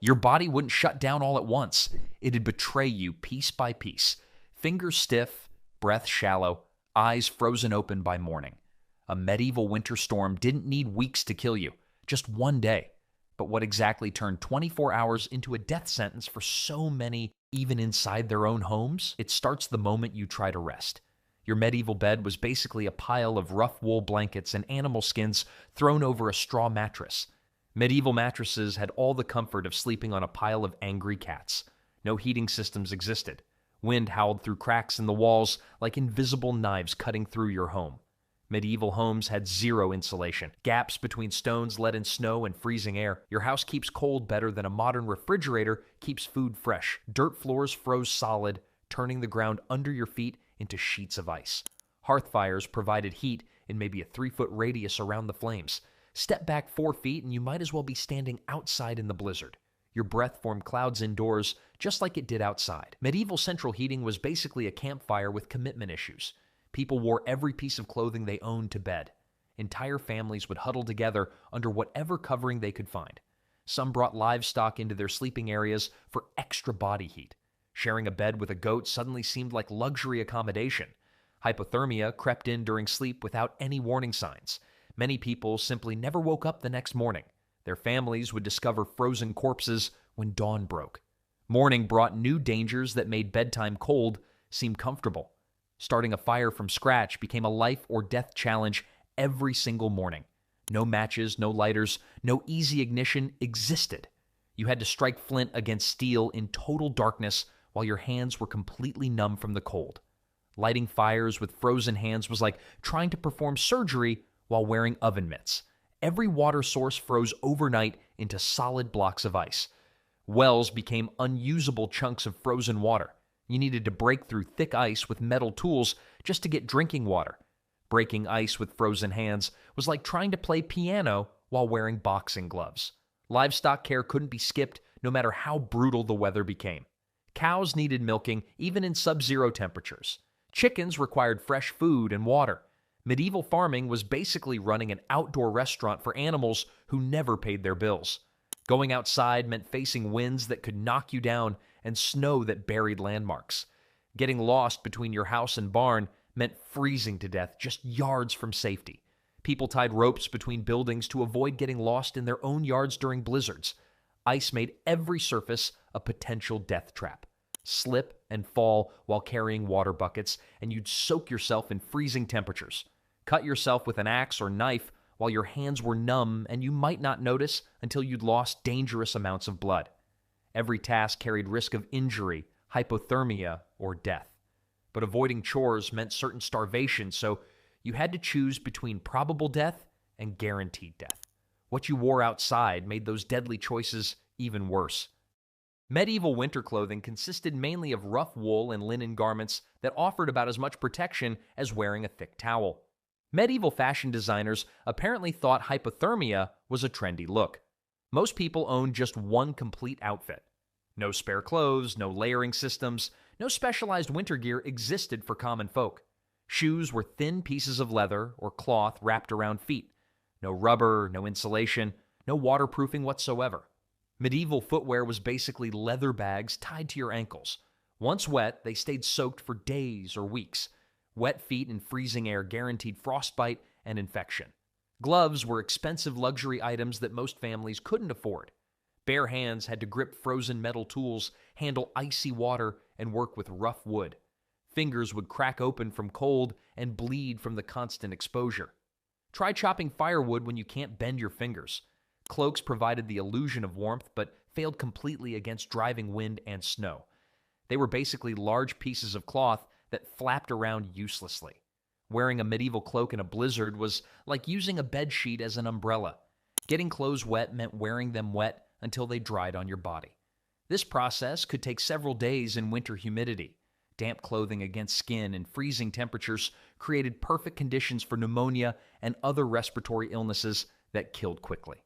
Your body wouldn't shut down all at once. It'd betray you piece by piece. Fingers stiff, breath shallow, eyes frozen open by morning. A medieval winter storm didn't need weeks to kill you, just one day. But what exactly turned 24 hours into a death sentence for so many, even inside their own homes? It starts the moment you try to rest. Your medieval bed was basically a pile of rough wool blankets and animal skins thrown over a straw mattress. Medieval mattresses had all the comfort of sleeping on a pile of angry cats. No heating systems existed. Wind howled through cracks in the walls like invisible knives cutting through your home. Medieval homes had zero insulation. Gaps between stones let in snow and freezing air. Your house keeps cold better than a modern refrigerator keeps food fresh. Dirt floors froze solid, turning the ground under your feet into sheets of ice. Hearth fires provided heat in maybe a 3-foot radius around the flames. Step back 4 feet and you might as well be standing outside in the blizzard. Your breath formed clouds indoors, just like it did outside. Medieval central heating was basically a campfire with commitment issues. People wore every piece of clothing they owned to bed. Entire families would huddle together under whatever covering they could find. Some brought livestock into their sleeping areas for extra body heat. Sharing a bed with a goat suddenly seemed like luxury accommodation. Hypothermia crept in during sleep without any warning signs. Many people simply never woke up the next morning. Their families would discover frozen corpses when dawn broke. Morning brought new dangers that made bedtime cold seem comfortable. Starting a fire from scratch became a life or death challenge every single morning. No matches, no lighters, no easy ignition existed. You had to strike flint against steel in total darkness while your hands were completely numb from the cold. Lighting fires with frozen hands was like trying to perform surgery while wearing oven mitts. Every water source froze overnight into solid blocks of ice. Wells became unusable chunks of frozen water. You needed to break through thick ice with metal tools just to get drinking water. Breaking ice with frozen hands was like trying to play piano while wearing boxing gloves. Livestock care couldn't be skipped no matter how brutal the weather became. Cows needed milking even in sub-zero temperatures. Chickens required fresh food and water. Medieval farming was basically running an outdoor restaurant for animals who never paid their bills. Going outside meant facing winds that could knock you down and snow that buried landmarks. Getting lost between your house and barn meant freezing to death just yards from safety. People tied ropes between buildings to avoid getting lost in their own yards during blizzards. Ice made every surface a potential death trap. Slip and fall while carrying water buckets, and you'd soak yourself in freezing temperatures. Cut yourself with an axe or knife while your hands were numb, and you might not notice until you'd lost dangerous amounts of blood. Every task carried risk of injury, hypothermia, or death. But avoiding chores meant certain starvation, so you had to choose between probable death and guaranteed death. What you wore outside made those deadly choices even worse. Medieval winter clothing consisted mainly of rough wool and linen garments that offered about as much protection as wearing a thick towel. Medieval fashion designers apparently thought hypothermia was a trendy look. Most people owned just one complete outfit. No spare clothes, no layering systems, no specialized winter gear existed for common folk. Shoes were thin pieces of leather or cloth wrapped around feet. No rubber, no insulation, no waterproofing whatsoever. Medieval footwear was basically leather bags tied to your ankles. Once wet, they stayed soaked for days or weeks. Wet feet in freezing air guaranteed frostbite and infection. Gloves were expensive luxury items that most families couldn't afford. Bare hands had to grip frozen metal tools, handle icy water, and work with rough wood. Fingers would crack open from cold and bleed from the constant exposure. Try chopping firewood when you can't bend your fingers. Cloaks provided the illusion of warmth, but failed completely against driving wind and snow. They were basically large pieces of cloth that flapped around uselessly. Wearing a medieval cloak in a blizzard was like using a bed sheet as an umbrella. Getting clothes wet meant wearing them wet until they dried on your body. This process could take several days in winter humidity. Damp clothing against skin and freezing temperatures created perfect conditions for pneumonia and other respiratory illnesses that killed quickly.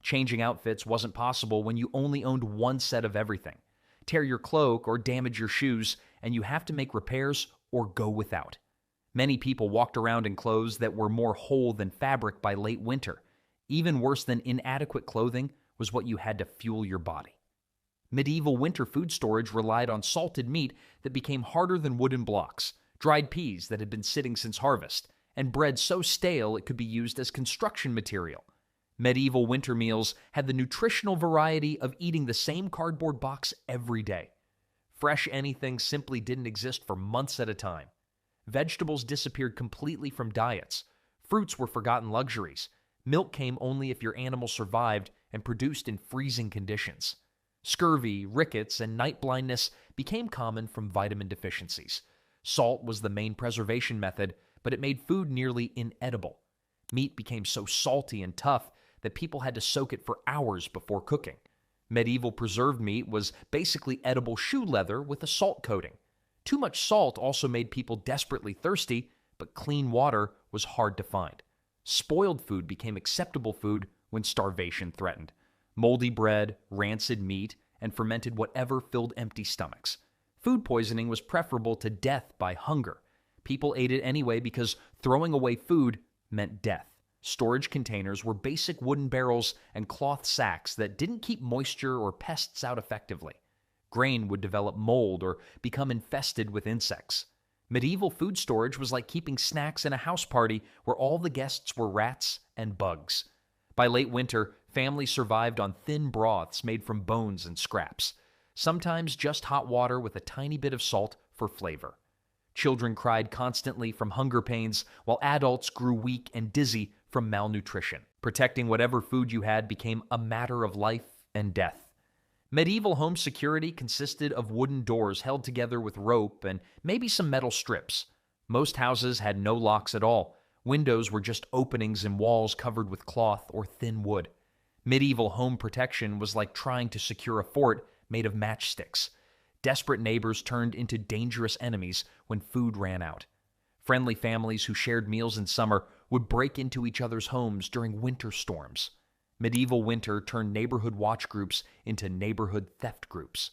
Changing outfits wasn't possible when you only owned one set of everything. Tear your cloak or damage your shoes, and you have to make repairs or go without. Many people walked around in clothes that were more whole than fabric by late winter. Even worse than inadequate clothing was what you had to fuel your body. Medieval winter food storage relied on salted meat that became harder than wooden blocks, dried peas that had been sitting since harvest, and bread so stale it could be used as construction material. Medieval winter meals had the nutritional variety of eating the same cardboard box every day. Fresh anything simply didn't exist for months at a time. Vegetables disappeared completely from diets. Fruits were forgotten luxuries. Milk came only if your animal survived and produced in freezing conditions. Scurvy, rickets, and night blindness became common from vitamin deficiencies. Salt was the main preservation method, but it made food nearly inedible. Meat became so salty and tough that people had to soak it for hours before cooking. Medieval preserved meat was basically edible shoe leather with a salt coating. Too much salt also made people desperately thirsty, but clean water was hard to find. Spoiled food became acceptable food when starvation threatened. Moldy bread, rancid meat, and fermented whatever filled empty stomachs. Food poisoning was preferable to death by hunger. People ate it anyway because throwing away food meant death. Storage containers were basic wooden barrels and cloth sacks that didn't keep moisture or pests out effectively. Grain would develop mold or become infested with insects. Medieval food storage was like keeping snacks in a house party where all the guests were rats and bugs. By late winter, families survived on thin broths made from bones and scraps. Sometimes just hot water with a tiny bit of salt for flavor. Children cried constantly from hunger pains, while adults grew weak and dizzy from malnutrition. Protecting whatever food you had became a matter of life and death. Medieval home security consisted of wooden doors held together with rope and maybe some metal strips. Most houses had no locks at all. Windows were just openings in walls covered with cloth or thin wood. Medieval home protection was like trying to secure a fort made of matchsticks. Desperate neighbors turned into dangerous enemies when food ran out. Friendly families who shared meals in summer would break into each other's homes during winter storms. Medieval winter turned neighborhood watch groups into neighborhood theft groups.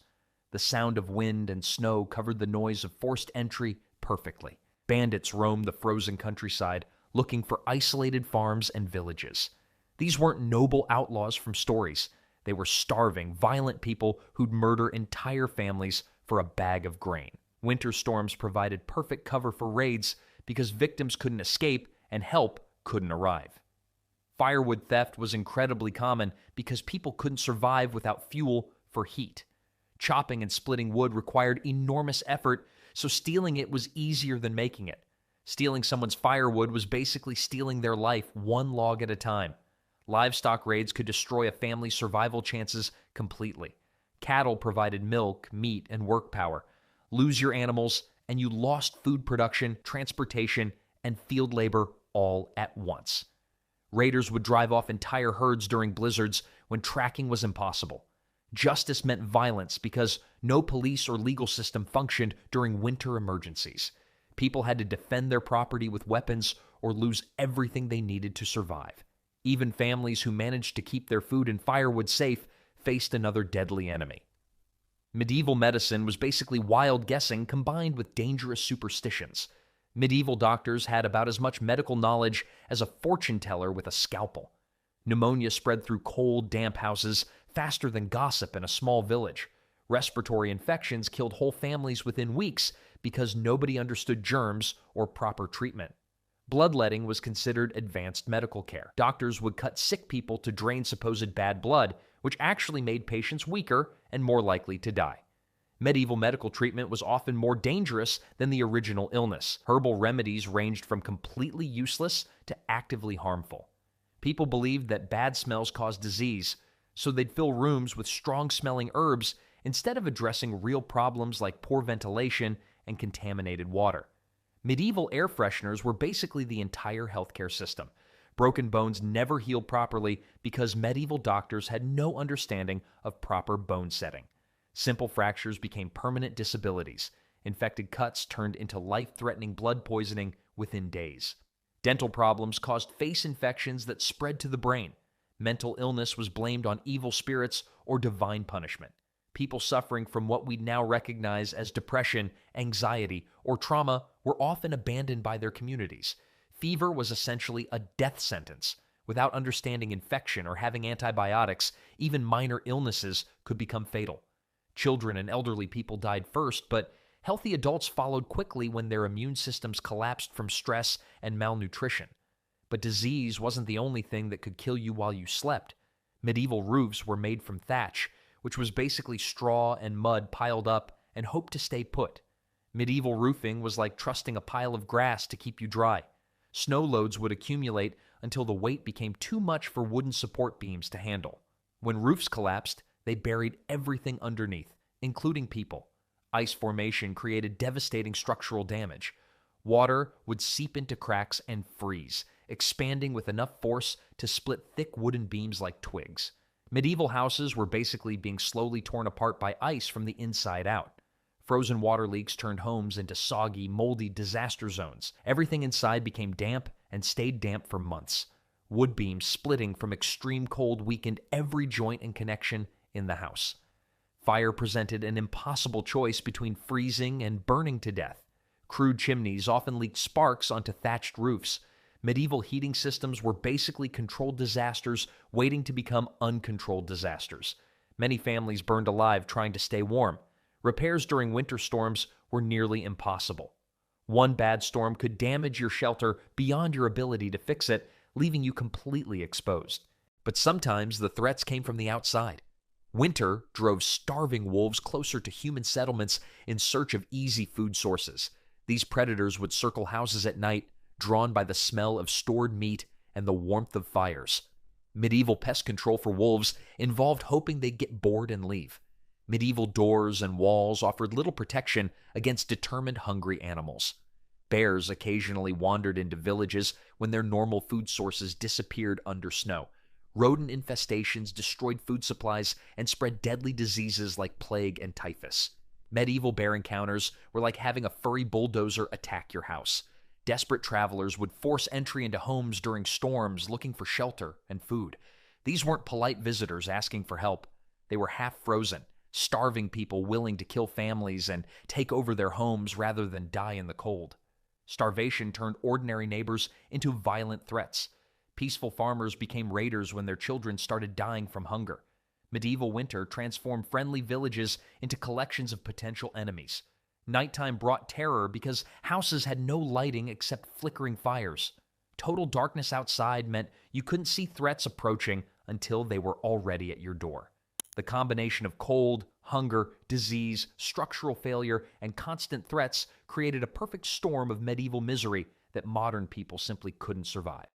The sound of wind and snow covered the noise of forced entry perfectly. Bandits roamed the frozen countryside, looking for isolated farms and villages. These weren't noble outlaws from stories. They were starving, violent people who'd murder entire families for a bag of grain. Winter storms provided perfect cover for raids because victims couldn't escape and help couldn't arrive. Firewood theft was incredibly common because people couldn't survive without fuel for heat. Chopping and splitting wood required enormous effort, so stealing it was easier than making it. Stealing someone's firewood was basically stealing their life one log at a time. Livestock raids could destroy a family's survival chances completely. Cattle provided milk, meat, and work power. Lose your animals, and you lost food production, transportation, and field labor all at once. Raiders would drive off entire herds during blizzards when tracking was impossible. Justice meant violence because no police or legal system functioned during winter emergencies. People had to defend their property with weapons or lose everything they needed to survive. Even families who managed to keep their food and firewood safe faced another deadly enemy. Medieval medicine was basically wild guessing combined with dangerous superstitions. Medieval doctors had about as much medical knowledge as a fortune teller with a scalpel. Pneumonia spread through cold, damp houses faster than gossip in a small village. Respiratory infections killed whole families within weeks because nobody understood germs or proper treatment. Bloodletting was considered advanced medical care. Doctors would cut sick people to drain supposed bad blood, which actually made patients weaker and more likely to die. Medieval medical treatment was often more dangerous than the original illness. Herbal remedies ranged from completely useless to actively harmful. People believed that bad smells caused disease, so they'd fill rooms with strong-smelling herbs instead of addressing real problems like poor ventilation and contaminated water. Medieval air fresheners were basically the entire healthcare system. Broken bones never healed properly because medieval doctors had no understanding of proper bone setting. Simple fractures became permanent disabilities. Infected cuts turned into life-threatening blood poisoning within days. Dental problems caused face infections that spread to the brain. Mental illness was blamed on evil spirits or divine punishment. People suffering from what we now recognize as depression, anxiety, or trauma were often abandoned by their communities. Fever was essentially a death sentence. Without understanding infection or having antibiotics, even minor illnesses could become fatal. Children and elderly people died first, but healthy adults followed quickly when their immune systems collapsed from stress and malnutrition. But disease wasn't the only thing that could kill you while you slept. Medieval roofs were made from thatch, which was basically straw and mud piled up and hoped to stay put. Medieval roofing was like trusting a pile of grass to keep you dry. Snow loads would accumulate until the weight became too much for wooden support beams to handle. When roofs collapsed, they buried everything underneath, including people. Ice formation created devastating structural damage. Water would seep into cracks and freeze, expanding with enough force to split thick wooden beams like twigs. Medieval houses were basically being slowly torn apart by ice from the inside out. Frozen water leaks turned homes into soggy, moldy disaster zones. Everything inside became damp and stayed damp for months. Wood beams splitting from extreme cold weakened every joint and connection in the house. Fire presented an impossible choice between freezing and burning to death. Crude chimneys often leaked sparks onto thatched roofs. Medieval heating systems were basically controlled disasters waiting to become uncontrolled disasters. Many families burned alive trying to stay warm. Repairs during winter storms were nearly impossible. One bad storm could damage your shelter beyond your ability to fix it, leaving you completely exposed. But sometimes the threats came from the outside. Winter drove starving wolves closer to human settlements in search of easy food sources. These predators would circle houses at night, drawn by the smell of stored meat and the warmth of fires. Medieval pest control for wolves involved hoping they'd get bored and leave. Medieval doors and walls offered little protection against determined hungry animals. Bears occasionally wandered into villages when their normal food sources disappeared under snow. Rodent infestations destroyed food supplies and spread deadly diseases like plague and typhus. Medieval bear encounters were like having a furry bulldozer attack your house. Desperate travelers would force entry into homes during storms looking for shelter and food. These weren't polite visitors asking for help. They were half-frozen, starving people willing to kill families and take over their homes rather than die in the cold. Starvation turned ordinary neighbors into violent threats. Peaceful farmers became raiders when their children started dying from hunger. Medieval winter transformed friendly villages into collections of potential enemies. Nighttime brought terror because houses had no lighting except flickering fires. Total darkness outside meant you couldn't see threats approaching until they were already at your door. The combination of cold, hunger, disease, structural failure, and constant threats created a perfect storm of medieval misery that modern people simply couldn't survive.